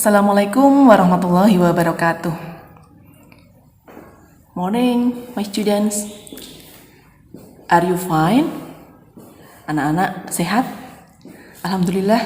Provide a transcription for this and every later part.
Assalamualaikum warahmatullahi wabarakatuh. Morning, my students. Are you fine? Anak-anak sehat? Alhamdulillah.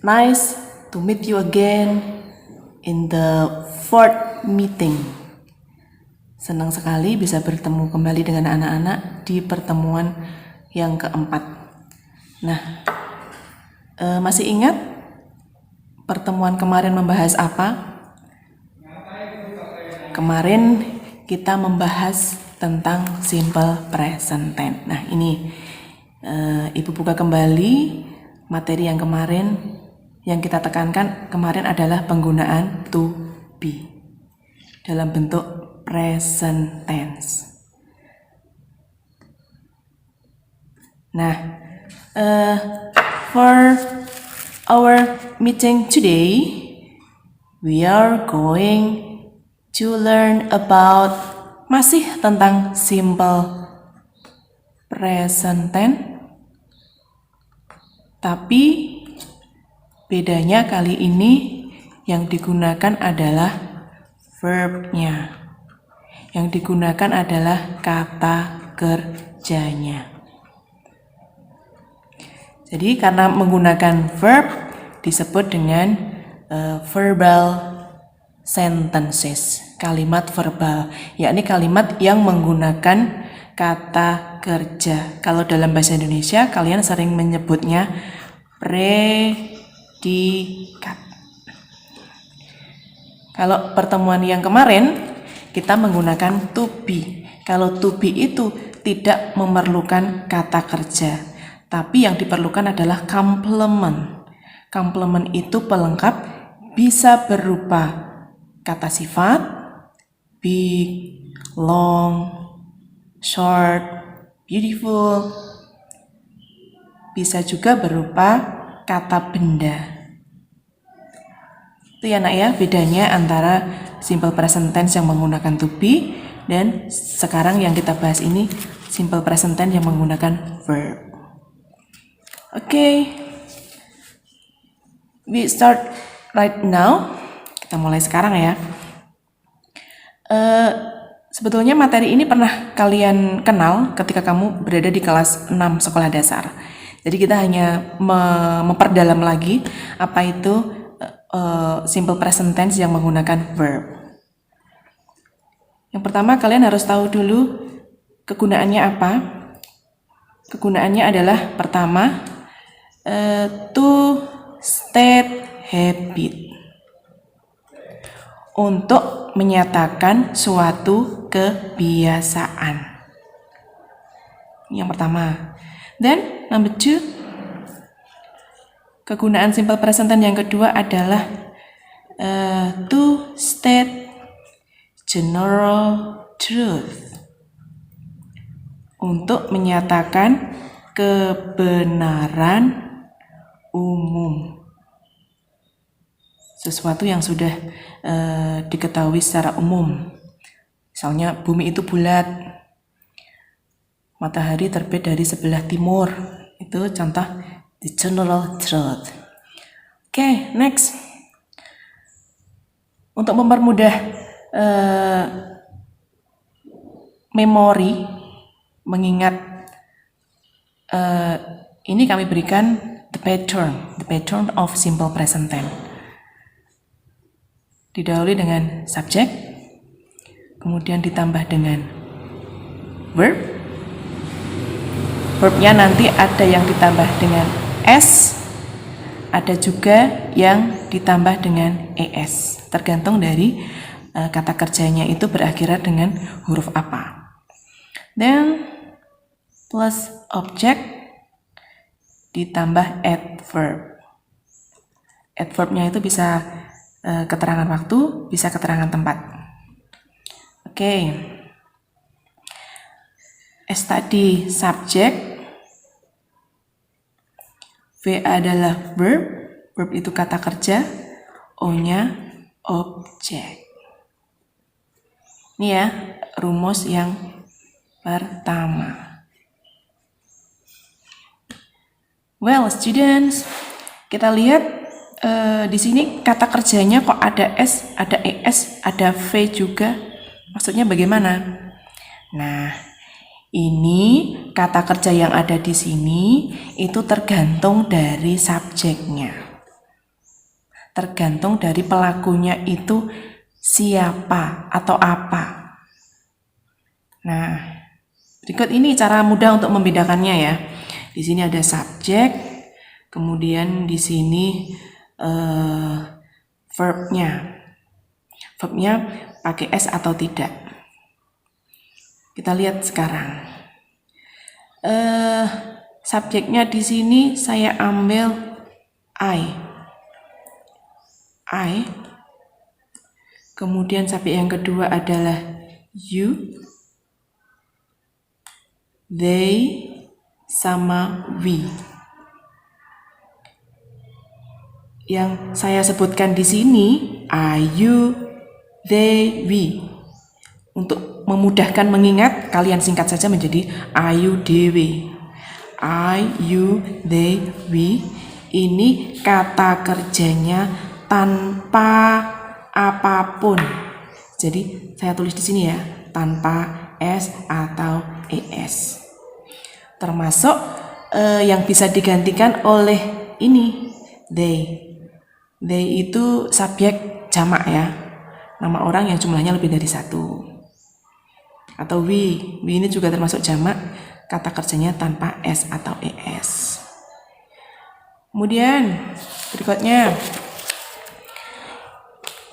Nice to meet you again in the fourth meeting. Senang sekali bisa bertemu kembali dengan anak-anak di pertemuan yang keempat. Nah, masih ingat pertemuan kemarin membahas apa? Kemarin kita membahas tentang simple present tense. Nah, ini Ibu buka kembali materi yang kemarin. Yang kita tekankan kemarin adalah penggunaan to be dalam bentuk present tense. Nah, for our meeting today, we are going to learn about masih tentang simple present tense, tapi bedanya kali ini yang digunakan adalah verb-nya. Yang digunakan adalah kata kerjanya. Jadi karena menggunakan verb disebut dengan verbal sentences, kalimat verbal, yakni kalimat yang menggunakan kata kerja. Kalau dalam bahasa Indonesia kalian sering menyebutnya predikat. Kalau pertemuan yang kemarin kita menggunakan to be. Kalau to be itu tidak memerlukan kata kerja, tapi yang diperlukan adalah complement. Complement itu pelengkap, bisa berupa kata sifat, big, long, short, beautiful. Bisa juga berupa kata benda. Itu ya nak ya, bedanya antara simple present tense yang menggunakan to be dan sekarang yang kita bahas ini simple present tense yang menggunakan verb. Okay, we start right now. Kita mulai sekarang ya. Sebetulnya materi ini pernah kalian kenal ketika kamu berada di kelas 6 sekolah dasar. Jadi kita hanya memperdalam lagi apa itu simple present tense yang menggunakan verb. Yang pertama kalian harus tahu dulu kegunaannya apa. Kegunaannya adalah pertama, to state habit, untuk menyatakan suatu kebiasaan. Yang pertama. Then number 2, kegunaan simple present tense yang kedua adalah to state general truth, untuk menyatakan kebenaran umum, sesuatu yang sudah diketahui secara umum. Misalnya bumi itu bulat, matahari terbit dari sebelah timur. Itu contoh the general truth. Oke, next. Untuk mempermudah memori, mengingat, ini kami berikan the pattern of simple present tense. Didahului dengan subjek, kemudian ditambah dengan verb. Verbnya nanti ada yang ditambah dengan s, ada juga yang ditambah dengan es, tergantung dari kata kerjanya itu berakhiran dengan huruf apa. Then plus object ditambah adverb. Adverbnya itu bisa keterangan waktu, bisa keterangan tempat. Oke. S tadi subjek, V adalah verb itu kata kerja, O-nya objek. Ini ya rumus yang pertama. Well, students, kita lihat Di sini kata kerjanya kok ada S, ada ES, ada V juga. Maksudnya bagaimana? Nah, ini kata kerja yang ada di sini itu tergantung dari subjeknya. Tergantung dari pelakunya itu siapa atau apa. Nah, berikut ini cara mudah untuk membedakannya ya. Di sini ada subjek, kemudian di sini verbnya. Verbnya pakai S atau tidak. Kita lihat sekarang. Subjeknya di sini saya ambil I. Kemudian subjek yang kedua adalah you, they, sama we. Yang saya sebutkan di sini I, you, they, we. Untuk memudahkan mengingat, kalian singkat saja menjadi I, you, they, we. I, you, they, we. Ini kata kerjanya tanpa apapun. Jadi saya tulis di sini ya, tanpa S atau ES. Termasuk yang bisa digantikan oleh ini, they. They itu subjek jamak ya, nama orang yang jumlahnya lebih dari satu. Atau we ini juga termasuk jamak, kata kerjanya tanpa S atau ES. Kemudian berikutnya,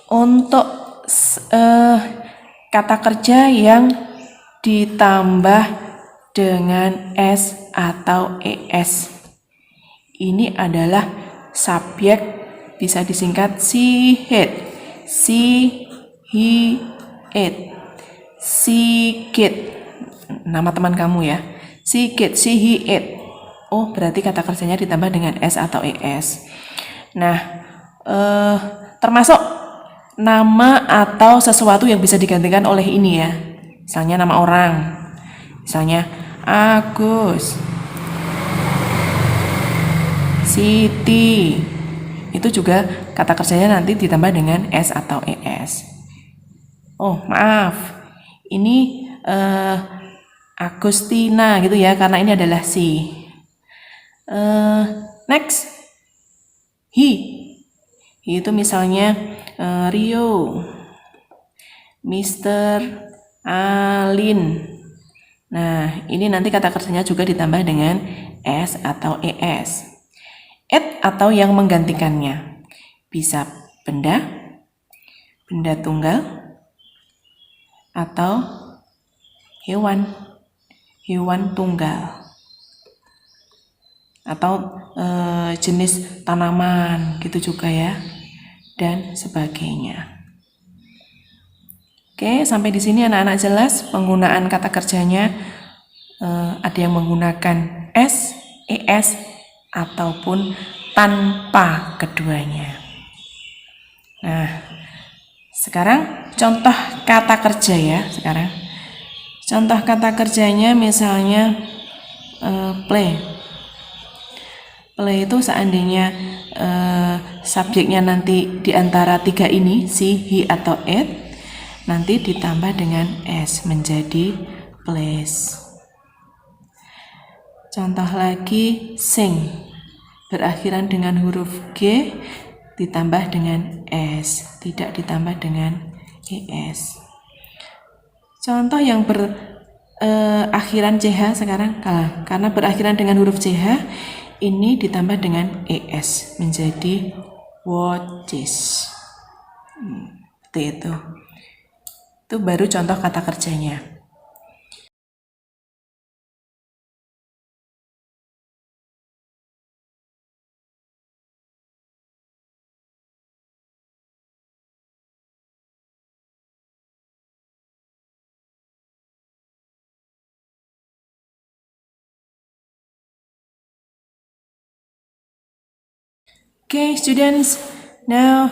untuk kata kerja yang ditambah dengan S atau ES, ini adalah subjek, bisa disingkat she, he, it, she, kid. Nama teman kamu ya, she, kid, she, he, it. Oh, berarti kata kerjanya ditambah dengan S atau ES. Nah, termasuk nama atau sesuatu yang bisa digantikan oleh ini ya. Misalnya nama orang, misalnya Agus, Siti. Itu juga kata kerjanya nanti ditambah dengan S atau ES. Oh, maaf. Ini Agustina gitu ya, karena ini adalah si. Next. He itu misalnya Rio, Mr. Alin. Nah, ini nanti kata kerjanya juga ditambah dengan S atau ES. It atau yang menggantikannya, bisa benda tunggal, atau hewan tunggal, atau jenis tanaman gitu juga ya, dan sebagainya. Oke, sampai di sini anak-anak jelas penggunaan kata kerjanya. Ada yang menggunakan S, ES, ataupun tanpa keduanya. Nah, sekarang contoh kata kerja ya. Contoh kata kerjanya misalnya play. Play itu seandainya subjeknya nanti di antara tiga ini, she, he, atau it, nanti ditambah dengan S menjadi plays. Contoh lagi, sing, berakhiran dengan huruf G, ditambah dengan S, tidak ditambah dengan ES. Contoh yang berakhiran CH sekarang, karena berakhiran dengan huruf CH, ini ditambah dengan ES, menjadi watches. Itu baru contoh kata kerjanya. Okay, students, now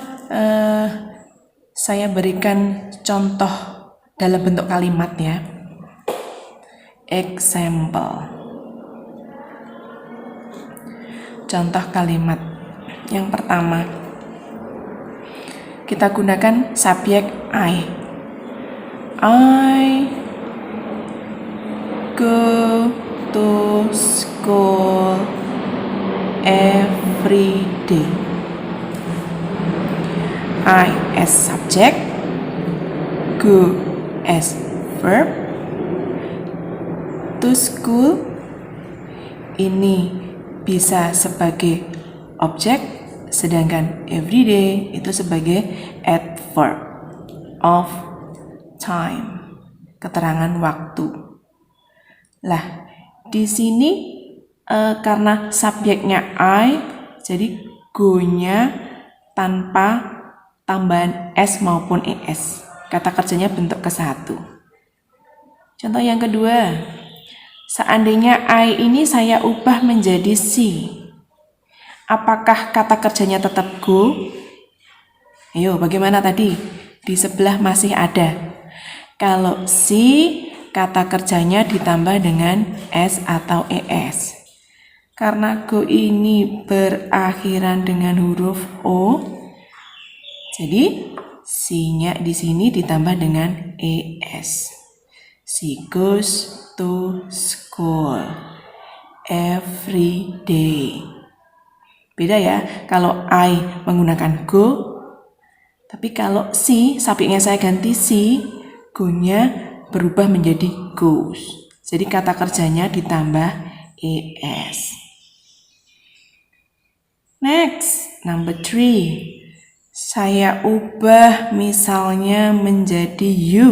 saya berikan contoh dalam bentuk kalimat ya. Example. Contoh kalimat yang pertama, kita gunakan subjek I. I go to school every day. I as subject, go as verb, to school ini bisa sebagai objek, sedangkan everyday itu sebagai adverb of time, keterangan waktu. Lah, di sini karena subjeknya I, jadi go-nya tanpa tambahan s maupun es. Kata kerjanya bentuk ke-1. Contoh yang kedua, seandainya I ini saya ubah menjadi she, apakah kata kerjanya tetap go? Ayo, bagaimana tadi? Di sebelah masih ada. Kalau she, kata kerjanya ditambah dengan s atau es. Karena go ini berakhiran dengan huruf o, jadi she-nya di sini ditambah dengan es. She goes to school every day. Beda ya, kalau I menggunakan go, tapi kalau she, subjeknya saya ganti she, go-nya berubah menjadi goes. Jadi kata kerjanya ditambah es. Next, number 3. Saya ubah misalnya menjadi you.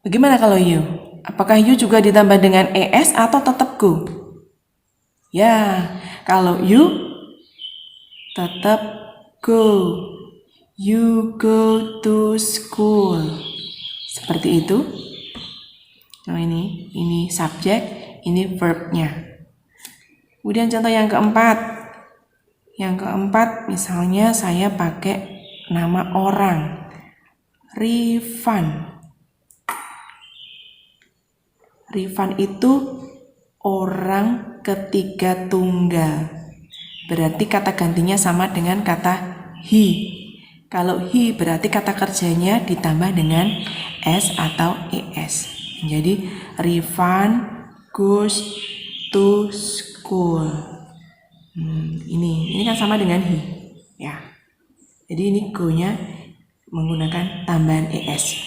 Bagaimana kalau you? Apakah you juga ditambah dengan es atau tetap go? Ya, kalau you tetap go. You go to school. Seperti itu. Nah, ini subjek, ini verbnya. Kemudian contoh yang keempat. Yang keempat, misalnya saya pakai nama orang, Rifan. Rifan itu orang ketiga tunggal. Berarti kata gantinya sama dengan kata he. Kalau he berarti kata kerjanya ditambah dengan s atau es. Jadi Rifan goes to school. Ini kan sama dengan he, ya. Jadi ini go-nya menggunakan tambahan es.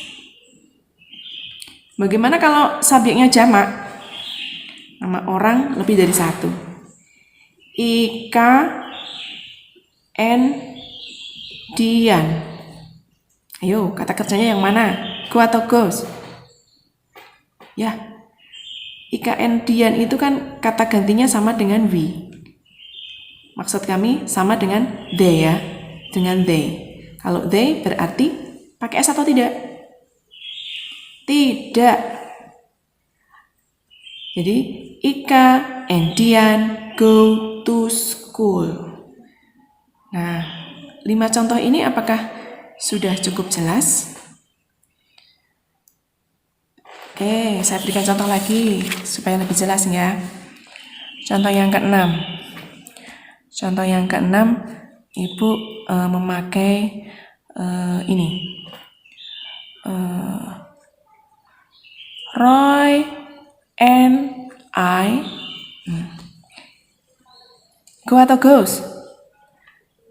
Bagaimana kalau subjeknya jamak? Nama orang lebih dari satu. Ika and Dian. Ayo, kata kerjanya yang mana? Go atau goes? Ya, Ika and Dian itu kan kata gantinya sama dengan we. Maksud kami sama dengan they ya, dengan they. Kalau they berarti pakai s atau tidak? Tidak. Jadi Ika and Dian go to school. Nah, 5 contoh ini apakah sudah cukup jelas? Oke, saya berikan contoh lagi supaya lebih jelas ya. Contoh yang ke-6. Contoh yang ke-6, Ibu memakai ini. Roy and I go atau goes?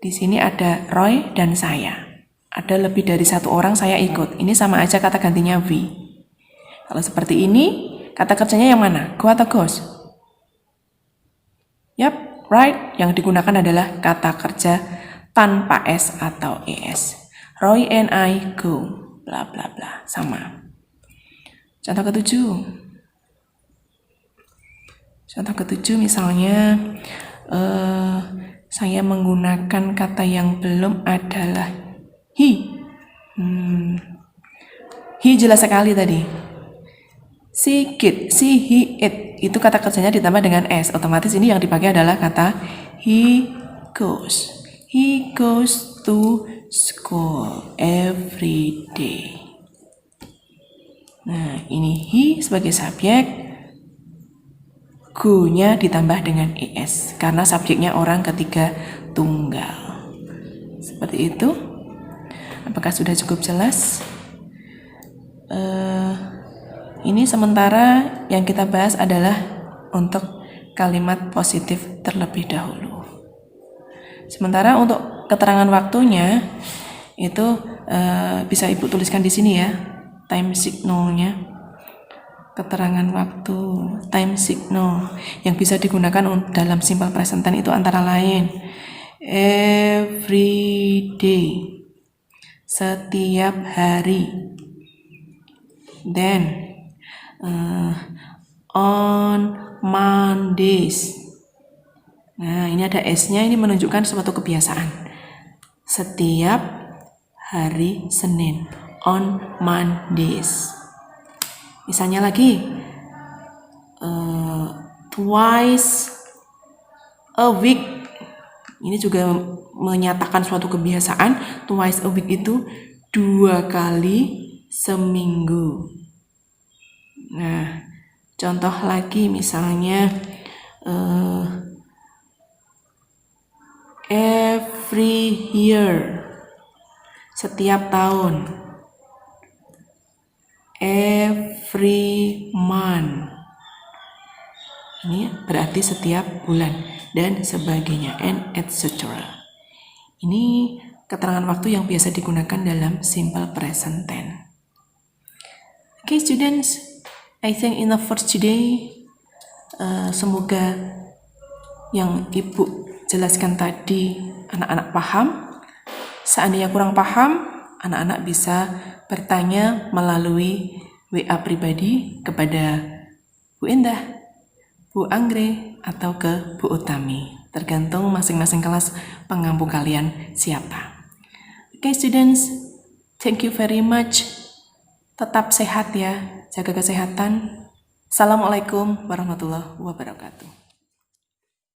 Di sini ada Roy dan saya. Ada lebih dari satu orang saya ikut. Ini sama aja kata gantinya we. Kalau seperti ini, kata kerjanya yang mana? Go atau goes? Yap, right. Yang digunakan adalah kata kerja tanpa s atau es. Roy and I go. Bla bla bla. Sama. Contoh ke-7. Contoh ke-7 misalnya saya menggunakan kata yang belum adalah he. He jelas sekali tadi. She, kid, she, he, it. Itu kata kerjanya ditambah dengan s. Otomatis ini yang dipakai adalah kata he goes. He goes to school every day. Nah, ini he sebagai subjek, go-nya ditambah dengan es karena subjeknya orang ketiga tunggal. Seperti itu. Apakah sudah cukup jelas? Ini sementara yang kita bahas adalah untuk kalimat positif terlebih dahulu. Sementara untuk keterangan waktunya itu bisa Ibu tuliskan di sini ya, time signalnya. Keterangan waktu, time signal yang bisa digunakan dalam simple present tense itu antara lain every day, setiap hari, then on Mondays. Nah, ini ada S-nya, ini menunjukkan suatu kebiasaan. Setiap hari Senin, on Mondays. Misalnya lagi, twice a week. Ini juga menyatakan suatu kebiasaan. Twice a week itu 2 kali seminggu. Nah, contoh lagi misalnya every year, setiap tahun, every month, ini berarti setiap bulan, dan sebagainya, and etc. Ini keterangan waktu yang biasa digunakan dalam simple present tense. Okay students, I think enough for today. Semoga yang Ibu jelaskan tadi anak-anak paham. Seandainya kurang paham, anak-anak bisa bertanya melalui WA pribadi kepada Bu Indah, Bu Anggrek, atau ke Bu Utami. Tergantung masing-masing kelas pengampu kalian siapa. Okay students, thank you very much. Tetap sehat ya, jaga kesehatan. Assalamualaikum warahmatullahi wabarakatuh.